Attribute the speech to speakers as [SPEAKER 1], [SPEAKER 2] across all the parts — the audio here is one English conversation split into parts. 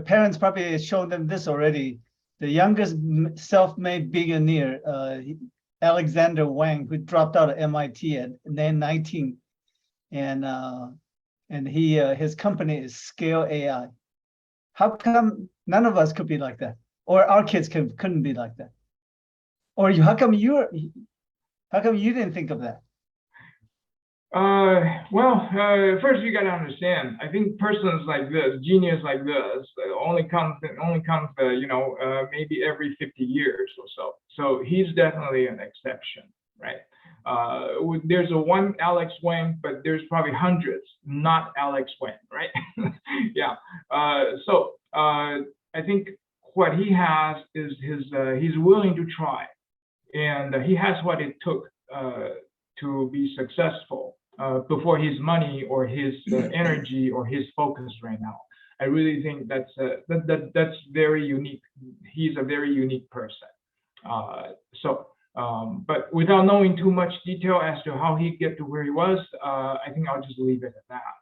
[SPEAKER 1] parents probably showed them this already. The youngest self-made billionaire, Alexander Wang, who dropped out of MIT at 19, and his company is Scale AI. How come none of us could be like that, or our kids couldn't be like that, or how come you didn't think of that?
[SPEAKER 2] First you got to understand. I think persons like this, genius like this, only comes, maybe every 50 years or so. So he's definitely an exception, right? There's a one Alex Wang, but there's probably hundreds, not Alex Wang, right? Yeah. I think what he has is he's willing to try, and he has what it took to be successful. Before his money or his energy or his focus right now. I really think that's very unique. He's a very unique person. But without knowing too much detail as to how he get to where he was, I think I'll just leave it at that.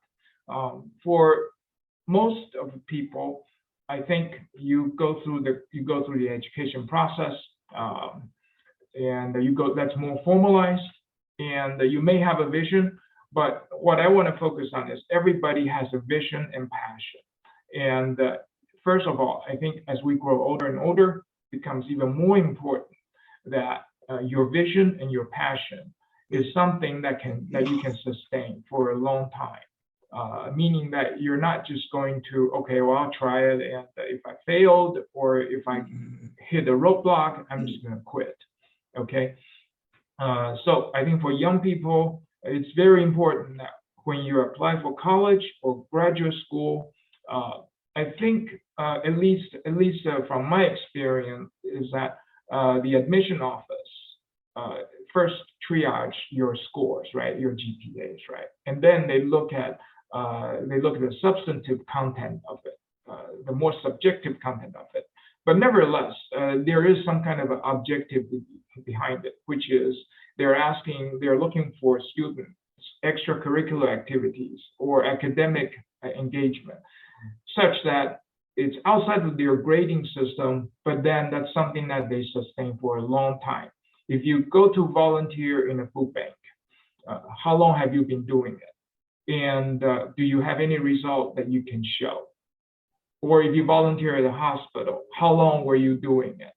[SPEAKER 2] For most of the people, I think you go through the education process, and that's more formalized. And you may have a vision, but what I want to focus on is everybody has a vision and passion. And first of all, I think as we grow older and older, it becomes even more important that your vision and your passion is something that you can sustain for a long time. Meaning that you're not just going to, okay, well, I'll try it, and if I failed or if I hit a roadblock, I'm just going to quit. Okay. So I think for young people, it's very important that when you apply for college or graduate school, I think at least from my experience is that the admission office first triage your scores, right, your GPAs, right, and then they look at the substantive content of it, the more subjective content of it. But nevertheless, there is some kind of an objective behind it, which is they're looking for students, extracurricular activities or academic engagement, such that it's outside of their grading system, but then that's something that they sustain for a long time. If you go to volunteer in a food bank, how long have you been doing it? And do you have any result that you can show? Or if you volunteer at a hospital, how long were you doing it?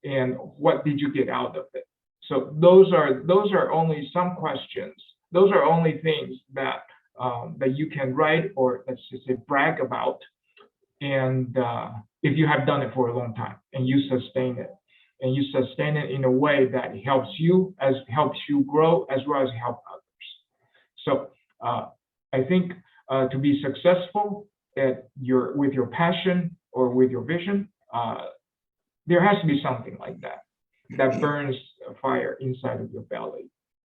[SPEAKER 2] And what did you get out of it? So those are only some questions. Those are only things that you can write or let's just say brag about. And if you have done it for a long time and you sustain it, and you sustain it in a way that helps you grow as well as help others. So I think to be successful with your passion or with your vision, there has to be something like that burns a fire inside of your belly.